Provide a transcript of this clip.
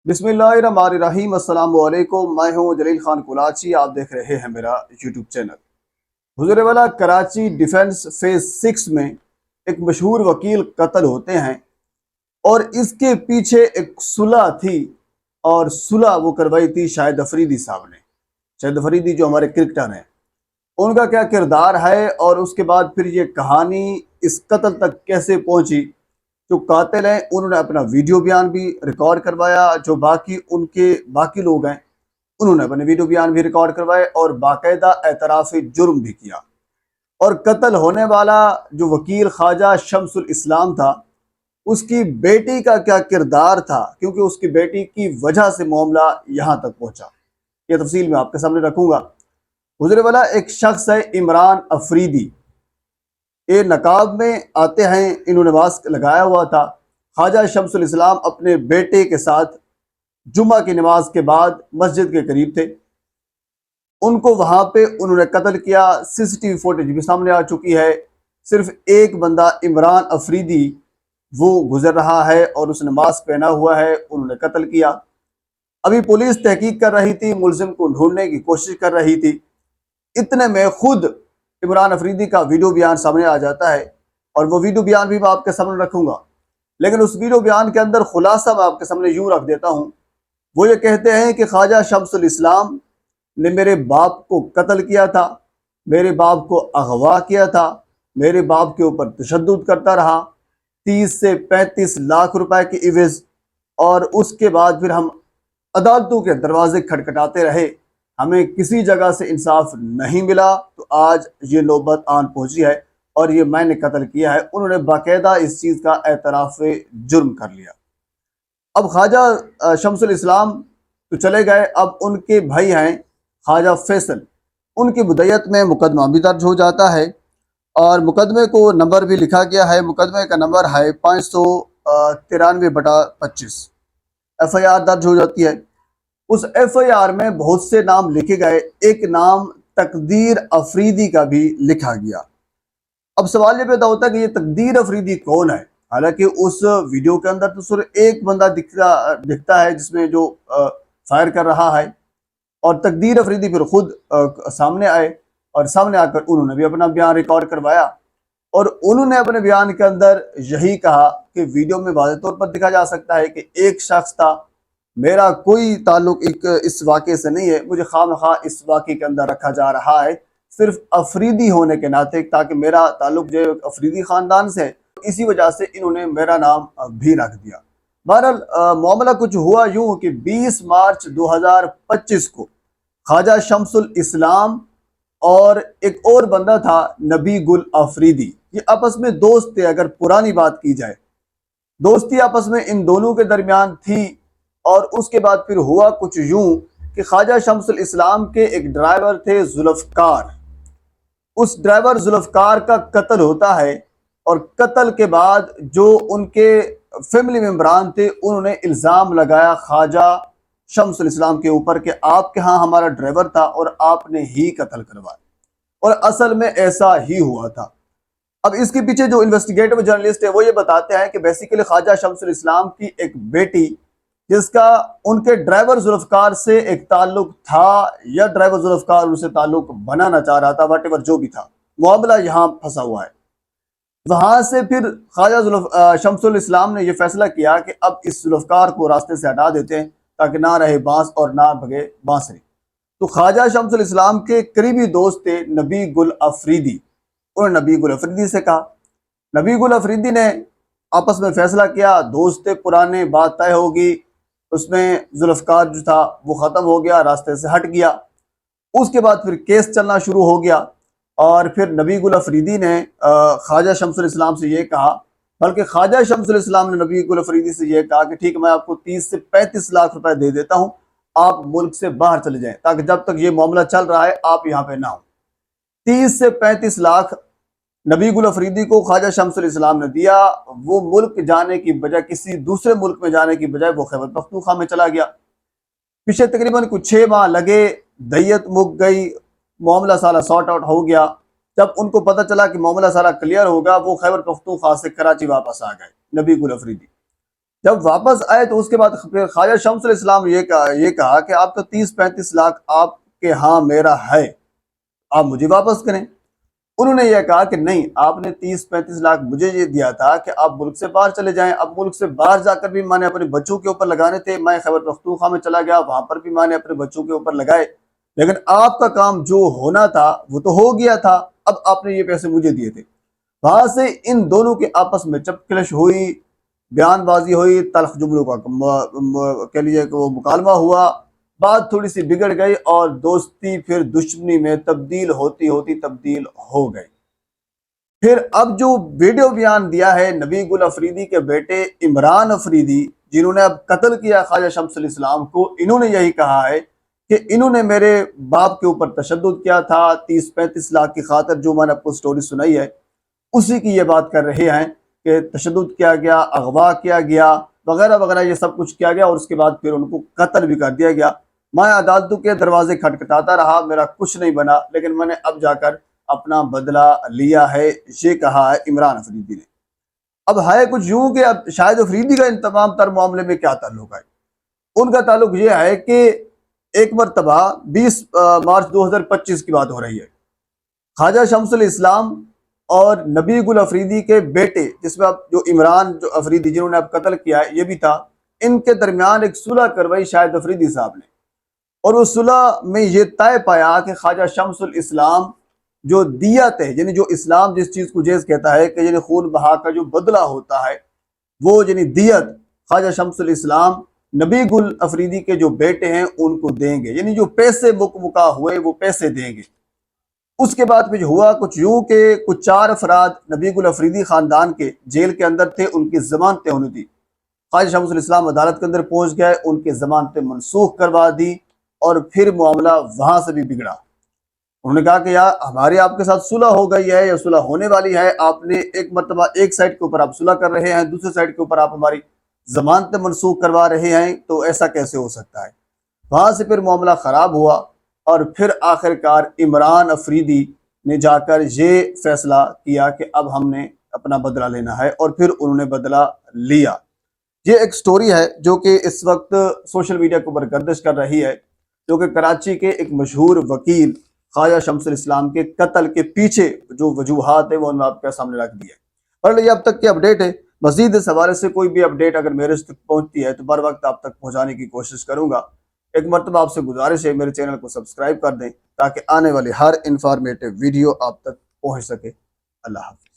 बिस्मिल्लाहिर्रहमानिर्रहीम। अस्सलाम वालेकुम। मैं हूं जलील खान कुलाची। आप देख रहे हैं मेरा यूट्यूब चैनल। हुजूर वाला कराची डिफेंस फेज 6 में एक मशहूर वकील कत्ल होते हैं और इसके पीछे एक सुलह थी और सुलह वो करवाई थी शाहिद अफरीदी साहब ने। शाहिद अफरीदी जो हमारे क्रिकेटर हैं, उनका क्या किरदार है और उसके बाद फिर ये कहानी इस कत्ल तक कैसे पहुंची। जो कातिल हैं उन्होंने अपना वीडियो बयान भी रिकॉर्ड करवाया, जो बाकी उनके बाकी लोग हैं उन्होंने अपने वीडियो बयान भी रिकॉर्ड करवाए और बाकायदा एतराफ़ जुर्म भी किया। और कत्ल होने वाला जो वकील ख्वाजा शम्सुल इस्लाम था, उसकी बेटी का क्या किरदार था, क्योंकि उसकी बेटी की वजह से मामला यहाँ तक पहुँचा। ये तफसील मैं आपके सामने रखूँगा। गुजरे वाला एक शख्स है इमरान अफरीदी। ये नकाब में आते हैं, इन्होंने मास्क लगाया हुआ था। ख्वाजा शम्सुल इस्लाम अपने बेटे के साथ जुमा की नमाज के बाद मस्जिद के करीब थे। उनको वहां पे उन्होंने कत्ल किया। सीसीटीवी फुटेज भी सामने आ चुकी है। सिर्फ एक बंदा इमरान अफरीदी वो गुजर रहा है और उसने मास्क पहना हुआ है, उन्होंने कत्ल किया। अभी पुलिस तहकीक कर रही थी, मुलजिम को ढूंढने की कोशिश कर रही थी। इतने में खुद इमरान अफरीदी का वीडियो बयान सामने आ जाता है और वो वीडियो बयान भी मैं आपके सामने रखूंगा। लेकिन उस वीडियो बयान के अंदर खुलासा मैं आपके सामने यूं रख देता हूं। वो ये कहते हैं कि ख्वाजा शम्सुल इस्लाम ने मेरे बाप को कत्ल किया था, मेरे बाप को अगवा किया था, मेरे बाप के ऊपर तशद्दुद करता रहा 30 से 35 लाख रुपए की इवज। और उसके बाद फिर हम अदालतों के दरवाजे खटखटाते रहे, हमें किसी जगह से इंसाफ नहीं मिला, तो आज ये नौबत आन पहुंची है और ये मैंने कत्ल किया है। उन्होंने बाकायदा इस चीज़ का एतराफ़ जुर्म कर लिया। अब ख्वाजा शम्सुल इस्लाम तो चले गए, अब उनके भाई हैं ख्वाजा फैसल, उनकी बुदैयत में मुकदमा भी दर्ज हो जाता है और मुकदमे को नंबर भी लिखा गया है। मुकदमे का नंबर है 593/25। FIR दर्ज हो जाती है। उस FIR में बहुत से नाम लिखे गए, एक नाम तकदीर अफरीदी का भी लिखा गया। अब सवाल ये पैदा होता है कि ये तकदीर अफरीदी कौन है। हालांकि उस वीडियो के अंदर तो सिर्फ एक बंदा दिखता है जिसमें जो फायर कर रहा है, और तकदीर अफरीदी फिर खुद सामने आए और सामने आकर उन्होंने भी अपना बयान रिकॉर्ड करवाया। और उन्होंने अपने बयान के अंदर यही कहा कि वीडियो में वाज़ेह तौर पर दिखा जा सकता है कि एक शख्स था, मेरा कोई ताल्लुक इस वाक़े से नहीं है, मुझे खामखा इस वाक़े के अंदर रखा जा रहा है सिर्फ अफरीदी होने के नाते, ताकि मेरा ताल्लुक जो अफरीदी ख़ानदान से है, इसी वजह से इन्होंने मेरा नाम भी रख दिया। बहरहाल मामला कुछ हुआ यूं कि 20 मार्च 2025 को ख्वाजा शम्सुल इस्लाम और एक और बंदा था नबी गुल अफरीदी, ये आपस में दोस्त थे। अगर पुरानी बात की जाए, दोस्ती आपस में इन दोनों के दरमियान थी। और उसके बाद फिर हुआ कुछ यूं कि ख्वाजा शम्सुल इस्लाम के एक ड्राइवर थे जुल्फकार, उस ड्राइवर जुल्फकार का कत्ल होता है। और कत्ल के बाद जो उनके फैमिली मेम्बरान थे, उन्होंने इल्ज़ाम लगाया ख्वाजा शम्सुल इस्लाम के ऊपर कि आपके यहाँ हमारा ड्राइवर था और आपने ही कत्ल करवाया। और असल में ऐसा ही हुआ था। अब इसके पीछे जो इन्वेस्टिगेटिव जर्नलिस्ट है वो ये बताते हैं कि बेसिकली ख्वाजा शम्सुल इस्लाम की एक बेटी, जिसका उनके ड्राइवर जुल्फकार से एक ताल्लुक था या ड्राइवर जुल्फकार उनसे ताल्लुक बनाना चाह रहा था, वटेवर जो भी था, मामला यहाँ फंसा हुआ है। वहां से फिर ख्वाजा शम्सुल इस्लाम ने यह फैसला किया कि अब इस जुल्फकार को रास्ते से हटा देते हैं ताकि ना रहे बांस और ना भगे बांसुरी। तो ख्वाजा शम्सुल इस्लाम के करीबी दोस्त थे नबी गुल अफरीदी। उन्होंने नबी गुल अफरीदी से कहा, नबी गुल अफरीदी ने आपस में फैसला किया, दोस्त थे पुराने, बात तय होगी। उसमें जुल्फकार जो था वो ख़त्म हो गया, रास्ते से हट गया। उसके बाद फिर केस चलना शुरू हो गया और फिर नबी गुल अफरीदी ने ख्वाजा शम्सुल इस्लाम से ये कहा, बल्कि ख्वाजा शम्सुल इस्लाम ने नबी गुल अफरीदी से ये कहा कि ठीक है, मैं आपको 30 से 35 लाख रुपए दे देता हूँ, आप मुल्क से बाहर चले जाएं, ताकि जब तक ये मामला चल रहा है आप यहाँ पे ना हो। 30 से 35 लाख नबी गुल अफरीदी को ख्वाजा शम्सुल इस्लाम ने दिया। वो मुल्क जाने की बजाय, किसी दूसरे मुल्क में जाने की बजाय, वो खैबर पख्तूनख्वा में चला गया। पीछे तकरीबन कुछ 6 माह लगे, दैयत मुक गई, मामला सारा सॉर्ट आउट हो गया। जब उनको पता चला कि मामला सारा क्लियर होगा, वो खैबर पख्तूनख्वा से कराची वापस आ गए नबी गुल अफरीदी। जब वापस आए तो उसके बाद फिर ख्वाजा शम्सुल इस्लाम ये कहा कि आप तो 30-35 लाख आपके यहाँ मेरा है, आप मुझे वापस करें। उन्होंने यह कहा कि नहीं, आपने 30-35 लाख मुझे ये दिया था कि आप मुल्क से बाहर चले जाएं। अब मुल्क से बाहर जाकर भी मैंने अपने बच्चों के ऊपर लगाने थे, मैं खैबर पख्तूनख्वा में चला गया, वहां पर भी मैंने अपने बच्चों के ऊपर लगाए, लेकिन आपका काम जो होना था वो तो हो गया था, अब आपने ये पैसे मुझे दिए थे। वहां से इन दोनों के आपस में चपकलिश हुई, बयानबाजी हुई, तल्ख जुमलों का कह लीजिए कि वो मुकालमा हुआ, बात थोड़ी सी बिगड़ गई और दोस्ती फिर दुश्मनी में तब्दील होती होती तब्दील हो गई। फिर अब जो वीडियो बयान दिया है नबी गुल अफरीदी के बेटे इमरान अफरीदी, जिन्होंने अब कत्ल किया ख्वाजा शम्सुल इस्लाम को, इन्होंने यही कहा है कि इन्होंने मेरे बाप के ऊपर तशद्दुद किया था, 30-35 लाख की खातिर जो मैंने आपको स्टोरी सुनाई है उसी की ये बात कर रहे हैं कि तशद्दुद किया गया, अगवा किया गया, वगैरह वगैरह, ये सब कुछ किया गया और उसके बाद फिर उनको कत्ल भी कर दिया गया। मैं अदालतों के दरवाजे खटखटाता रहा, मेरा कुछ नहीं बना, लेकिन मैंने अब जाकर अपना बदला लिया है, ये कहा है इमरान अफरीदी ने। अब है कुछ यूं कि अब शाहिद अफरीदी का इन तमाम तर मामले में क्या ताल्लुक है। उनका ताल्लुक ये है कि एक मरतबा 20 मार्च 2025 की बात हो रही है, ख्वाजा शम्सुल इस्लाम और नबी गुल अफरीदी के बेटे, जिसमें अब जो इमरान जो अफरीदी जिन्होंने अब कत्ल किया है ये भी था, इनके दरमियान एक सुलह करवाई शाहिद अफरीदी साहब ने, और उस सुलह में ये तय पाया कि ख्वाजा शम्सुल इस्लाम जो दियत है, यानी जो इस्लाम जिस चीज को जैस कहता है कि यानी खून बहा का जो बदला होता है, वो यानी दियत ख्वाजा शम्सुल इस्लाम नबी गुल अफरीदी के जो बेटे हैं उनको देंगे, यानी जो पैसे मुकमुका हुए वो पैसे देंगे। उसके बाद फिर हुआ कुछ यूं कि कुछ 4 अफराद नबी गुल अफरीदी खानदान के जेल के अंदर थे, उनकी जमानतें होनी थी। ख्वाजा शम्सुल इस्लाम अदालत के अंदर पहुंच गए, उनकी जमानतें मनसूख करवा दी और फिर मामला वहां से भी बिगड़ा। उन्होंने कहा कि यार हमारी आपके साथ सुलह हो गई है या सुलह होने वाली है, आपने एक मरतबा एक साइड के ऊपर आप सुलह कर रहे हैं, दूसरे साइड के ऊपर आप हमारी जमानतें मनसूख करवा रहे हैं, तो ऐसा कैसे हो सकता है। वहां से फिर मामला खराब हुआ और फिर आखिरकार इमरान अफरीदी ने जाकर ये फैसला किया कि अब हमने अपना बदला लेना है, और फिर उन्होंने बदला लिया। ये एक स्टोरी है जो कि इस वक्त सोशल मीडिया के ऊपर गर्दिश कर रही है, जो कि कराची के एक मशहूर वकील ख्वाजा शम्सुल इस्लाम के कत्ल के पीछे जो वजूहात है वो मैं आपके सामने रख दी है। और ये अब तक की अपडेट है। मजीद इस हवाले से कोई भी अपडेट अगर मेरे तक पहुंचती है तो बर वक्त आप तक पहुंचाने की कोशिश करूंगा। एक मरतबा आपसे गुजारिश है, मेरे चैनल को सब्सक्राइब कर दें ताकि आने वाली हर इंफॉर्मेटिव वीडियो आप तक पहुंच सके। अल्लाह हाफ़िज़।